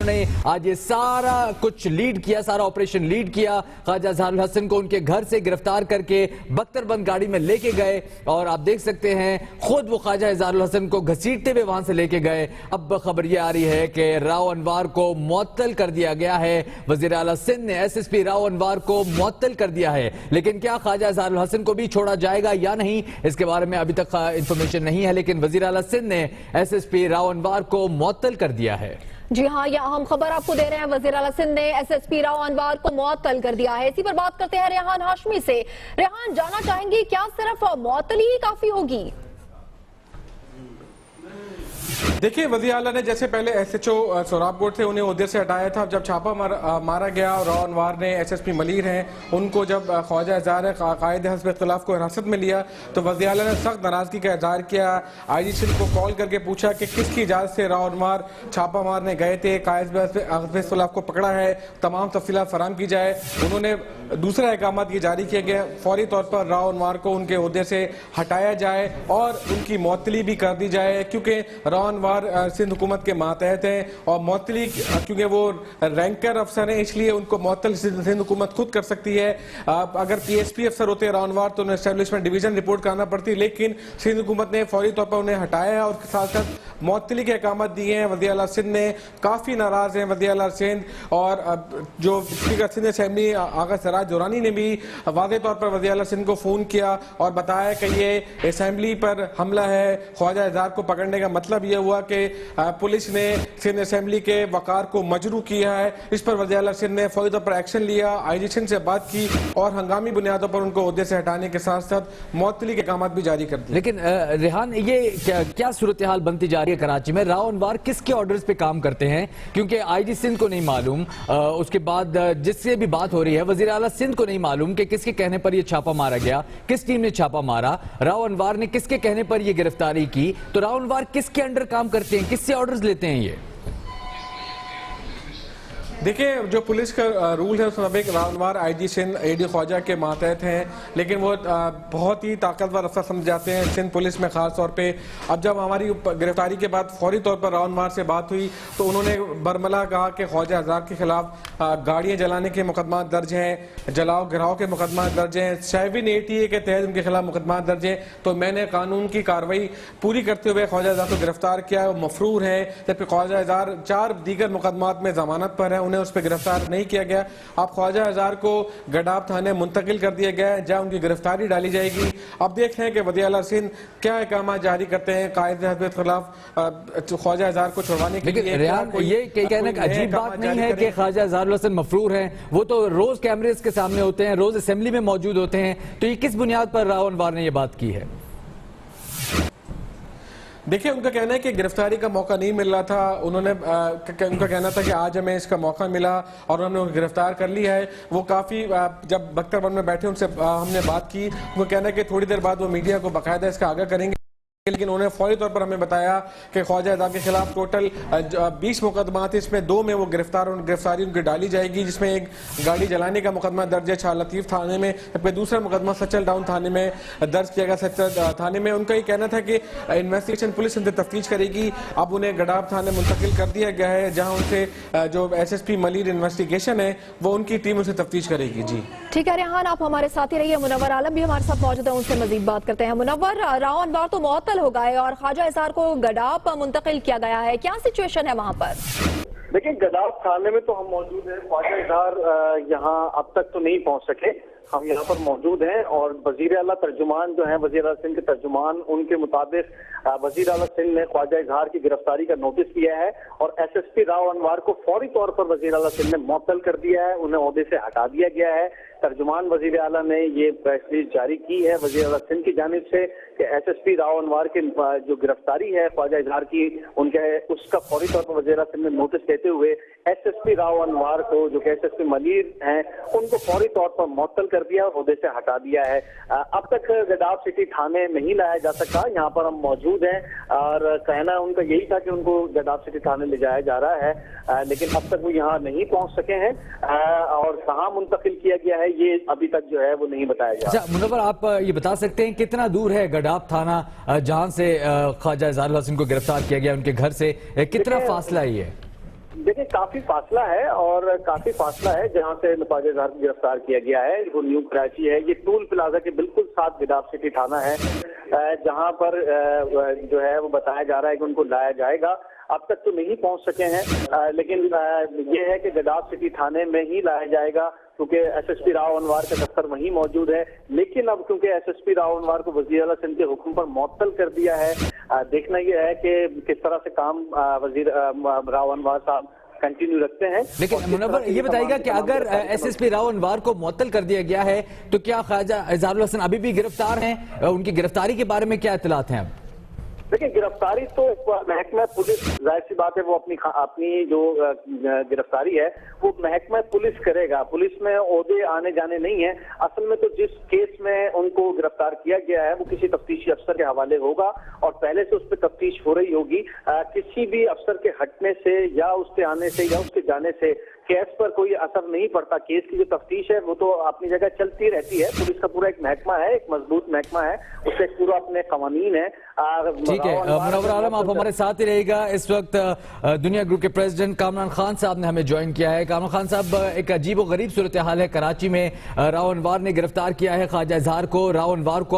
نے آج یہ سارا کچھ لیڈ کیا, سارا آپریشن لیڈ کیا. خواجہ اظہار الحسن کو ان کے گھر سے گرفتار کر کے بختر بند گاڑی میں لے کے گئے, اور آپ دیکھ سکتے ہیں خود وہ خواجہ اظہار الحسن کو گھسیٹتے ہوئے وہاں سے لے کے گئے. اب خبر یہ آ رہی ہے کہ راؤ انوار کو معطل کر دیا گیا ہے. وزیر اعلیٰ سندھ نے ایس ایس پی راؤ انوار کو معطل کر دیا ہے, لیکن کیا خواجہ اظہار الحسن کو بھی چھوڑا جائے گا یا نہیں, اس کے بارے میں ابھی تک انفارمیشن نہیں ہے. لیکن وزیر اعلیٰ سندھ نے ایس ایس پی راؤ انوار کو معطل کر دیا ہے. جی ہاں, یہ اہم خبر آپ کو دے رہے ہیں. وزیر اعلیٰ سندھ نے ایس ایس پی راؤ انوار کو معطل کر دیا ہے. اسی پر بات کرتے ہیں ریحان ہاشمی سے. ریحان, جانا چاہیں گی کیا صرف معطلی ہی کافی ہوگی؟ دیکھیں, وزیر اعلیٰ نے جیسے پہلے ایس ایچ او سوراب گوڈ تھے انہیں عہدے سے ہٹایا تھا. جب چھاپا مارا گیا اور راؤ انوار نے ایس ایس پی ملیر ہیں ان کو جب خواجہ اظہار قائد حزب اختلاف کو حراست میں لیا تو وزیر اعلیٰ نے سخت ناراضگی کا اظہار کیا. آئی جی سندھ کو کال کر کے پوچھا کہ کس کی اجازت سے راؤ انوار چھاپا مارنے گئے تھے, قائد حزب اختلاف کو پکڑا ہے, تمام تفصیلات فراہم کی جائے. انہوں نے دوسرا احکامات یہ جاری کیا گیا, فوری طور پر راؤ انوار کو ان کے عہدے سے ہٹایا جائے اور ان کی معطلی بھی کر دی جائے, کیونکہ راؤ انوار سندھ حکومت کے ماتحت ہیں اور معطلی کیونکہ وہ رینکر افسر ہیں اس لیے ان کو معطل سندھ حکومت خود کر سکتی ہے. اگر پی ایس پی افسر ہوتے راؤ انوار تو انہیں اسٹیبلشمنٹ ڈویژن رپورٹ کرانا پڑتی, لیکن سندھ حکومت نے فوری طور پر انہیں ہٹایا ہے اور ساتھ ساتھ معطلی کے احکامات دیے ہیں. وزیر اعلیٰ سندھ نے کافی ناراض ہیں. وزیر اعلیٰ سندھ اور جو اسپیکر سندھ اسمبلی آغا سراج دورانی نے بھی واضح طور پر وزیر اعلیٰ سندھ کو فون کیا اور بتایا کہ یہ اسمبلی پر حملہ ہے. خواجہ اظہار کو پکڑنے کا مطلب یہ ہوا کہ پولیس نے سندھ اسمبلی کے وقار کو مجروح کیا ہے. اس پر وزیر اعلیٰ سندھ نے فوری طور پر ایکشن لیا, آئی جی سندھ سے بات کی اور ہنگامی بنیادوں پر ان کو عہدے سے ہٹانے کے ساتھ ساتھ معطلی کے احکامات بھی جاری کر دیے. لیکن ریحان, یہ کیا صورتحال بنتی جا رہی ہے کراچی میں؟ راؤ انوار کس کے آرڈرز پہ کام کرتے ہیں؟ کیونکہ آئی جی سندھ کو نہیں معلوم, اس کے بعد جس سے بھی بات ہو رہی ہے وزیر اعلیٰ سندھ کو نہیں معلوم کہ کس کے کہنے پر یہ چھاپا مارا گیا, کس ٹیم نے چھاپا مارا, راؤ انوار نے کس کے کہنے پر یہ گرفتاری کی. تو راؤ انوار کس کے انڈر کام کرتے ہیں, کس سے آرڈرز لیتے ہیں؟ یہ دیکھیں, جو پولیس کا رول ہے اس مطابق راؤ انوار آئی جی سندھ اے ڈی خواجہ کے ماتحت ہیں, لیکن وہ بہت ہی طاقتور افسر سمجھ جاتے ہیں سندھ پولیس میں خاص طور پہ. اب جب ہماری گرفتاری کے بعد فوری طور پر راؤ انوار سے بات ہوئی تو انہوں نے برملا کہا کہ خواجہ اظہار کے خلاف گاڑیاں جلانے کے مقدمات درج ہیں, جلاؤ گراؤ کے مقدمات درج ہیں, 780 کے تحت ان کے خلاف مقدمات درج ہیں. تو میں نے قانون کی کارروائی پوری کرتے ہوئے خواجہ اظہار کو گرفتار کیا, وہ مفرور ہیں, جبکہ خواجہ اظہار 4 دیگر مقدمات میں ضمانت پر ہیں, انہیں اس پہ گرفتار نہیں کیا گیا. اب خواجہ اظہار کو گڈاب تھانے منتقل کر دیا گیا ہے جہاں ان کی گرفتاری ڈالی جائے گی. اب دیکھتے ہیں کہ وزیر اعلیٰ سندھ کیا احکامات جاری کرتے ہیں قائد حزب اختلاف خواجہ اظہار کو چھڑوانے کے لیے. لیکن ریحان, یہ کہنا کہ عجیب بات نہیں ہے کہ خواجہ اظہار الحسن مفرور ہیں, وہ تو روز کیمرز کے سامنے ہوتے ہیں, روز اسمبلی میں موجود ہوتے ہیں, تو یہ کس بنیاد پر راؤ انوار نے یہ بات کی ہے؟ دیکھیں, ان کا کہنا ہے کہ گرفتاری کا موقع نہیں مل رہا تھا. انہوں نے ان کا کہنا تھا کہ آج ہمیں اس کا موقع ملا اور انہوں نے گرفتار کر لیا ہے. وہ کافی جب بختر بند میں بیٹھے ان سے ہم نے بات کی, ان کا کہنا ہے کہ تھوڑی دیر بعد وہ میڈیا کو باقاعدہ اس کا آگاہ کریں گے, لیکن انہوں نے فوری طور پر ہمیں بتایا کہ خواجہ اظہار کے خلاف ٹوٹل 20 مقدمات ہیں, اس میں 2 میں وہ گرفتاری ان کی ڈالی جائے گی, جس میں ایک گاڑی جلانے کا مقدمہ درج ہے شاہ لطیف تھانے میں, جبکہ دوسرا مقدمہ سچل ڈاؤن تھانے میں درج کیا گیا. سچل تھانے میں ان کا یہ کہنا تھا کہ انویسٹیگیشن پولیس ان سے تفتیش کرے گی. اب انہیں گڈاب تھانے منتقل کر دیا گیا ہے جہاں ان سے جو S S P Malir investigation ہے وہ ان کی ٹیم ان سے تفتیش کرے گی. جی ٹھیک ہے ریحان, آپ ہمارے ساتھ ہی رہیے. منور عالم بھی ہمارے ساتھ موجود ہیں, ان سے مزید بات کرتے ہیں. منور, راؤ انوار تو معطل ہو گئے اور خواجہ اظہار کو گڈاب منتقل کیا گیا ہے, کیا سچویشن ہے وہاں پر؟ دیکھیں, گڈاب تھانے میں تو ہم موجود ہیں. خواجہ اظہار یہاں اب تک تو نہیں پہنچ سکے, ہم یہاں پر موجود ہیں اور وزیر اعلیٰ ترجمان جو ہیں وزیر اعلیٰ سندھ کے ترجمان, ان کے مطابق وزیر اعلیٰ سندھ نے خواجہ اظہار کی گرفتاری کا نوٹس کیا ہے اور ایس ایس پی راؤ انوار کو فوری طور پر وزیر اعلیٰ سندھ نے معطل کر دیا ہے, انہیں عہدے سے ہٹا دیا گیا ہے. ترجمان وزیر اعلیٰ نے یہ پریس ریلیز جاری کی ہے وزیر اعلیٰ سندھ کی جانب سے کہ ایس ایس پی راؤ انوار کی جو گرفتاری ہے خواجہ اظہار کی, ان کے اس کا فوری طور پر وزیر اعلیٰ سندھ نے نوٹس دیتے ہوئے ایس ایس پی راؤ انوار کو, جو کہ ایس ایس پی ملیر ہیں, ان کو فوری طور پر معطل کر دیا اور عہدے سے ہٹا دیا ہے. اب تک گڈاب سٹی تھانے نہیں لایا جا سکا, یہاں پر ہم موجود ہیں اور کہنا ان کا یہی تھا کہ ان کو گڈاب سٹی تھانے لے جایا جا رہا ہے, لیکن اب تک وہ یہاں نہیں پہنچ سکے ہیں اور کہاں منتقل کیا گیا ہے یہ ابھی تک جو ہے وہ نہیں بتایا جا رہا. منور, آپ یہ بتا سکتے ہیں کتنا دور ہے گڈاب تھانہ جہاں سے خواجہ اظہار الحسن کو گرفتار کیا گیا, ان کے گھر سے کتنا فاصلہ ہی ہے؟ دیکھیں کافی فاصلہ ہے اور کافی فاصلہ ہے جہاں سے خواجہ اظہار کو گرفتار کیا گیا ہے. وہ نیو کراچی ہے, یہ ٹول پلازا کے بالکل ساتھ گداف سٹی تھانہ ہے جہاں پر جو ہے وہ بتایا جا رہا ہے کہ ان کو لایا جائے گا. اب تک تو نہیں پہنچ سکے ہیں لیکن یہ ہے کہ گداف سٹی تھانے میں ہی لایا جائے گا کیونکہ ایس ایس پی راؤ انوار کا دفتر وہیں موجود ہے. لیکن اب کیونکہ ایس ایس پی راؤ انوار کو وزیر اعلیٰ سندھ کے حکم پر معطل کر دیا ہے, دیکھنا یہ ہے کہ کس طرح سے کام وزیر راؤ انوار صاحب کنٹینیو رکھتے ہیں. لیکن منور یہ بتائیے گا کہ اگر ایس ایس پی راؤ انوار کو معطل کر دیا گیا ہے تو کیا خواجہ اظہار الحسن ابھی بھی گرفتار ہیں؟ ان کی گرفتاری کے بارے میں کیا اطلاعات ہیں؟ دیکھیں گرفتاری تو محکمہ پولیس, ظاہر سی بات ہے وہ اپنی جو گرفتاری ہے وہ محکمہ پولیس کرے گا. پولیس میں عہدے آنے جانے نہیں ہیں. اصل میں تو جس کیس میں ان کو گرفتار کیا گیا ہے وہ کسی تفتیشی افسر کے حوالے ہوگا اور پہلے سے اس پہ تفتیش ہو رہی ہوگی. کسی بھی افسر کے ہٹنے سے یا اس کے آنے سے یا اس کے جانے سے کیس پر کوئی اثر نہیں پڑتا. کیس کی جو تفتیش ہے وہ تو اپنی جگہ چلتی رہتی ہے. پولیس کا پورا ایک محکمہ ہے, ایک مضبوط محکمہ ہے, اس کے پورا اپنے قوانین ہیں. ٹھیک ہے منور عالم, آپ ہمارے ساتھ ہی رہے گا. اس وقت دنیا گروپ کے پریزیڈنٹ کامران خان صاحب نے ہمیں جوائن کیا ہے. کامران خان صاحب, ایک عجیب و غریب صورتحال ہے کراچی میں. راؤ انوار نے گرفتار کیا ہے خواجہ اظہار کو. راؤ انوار کو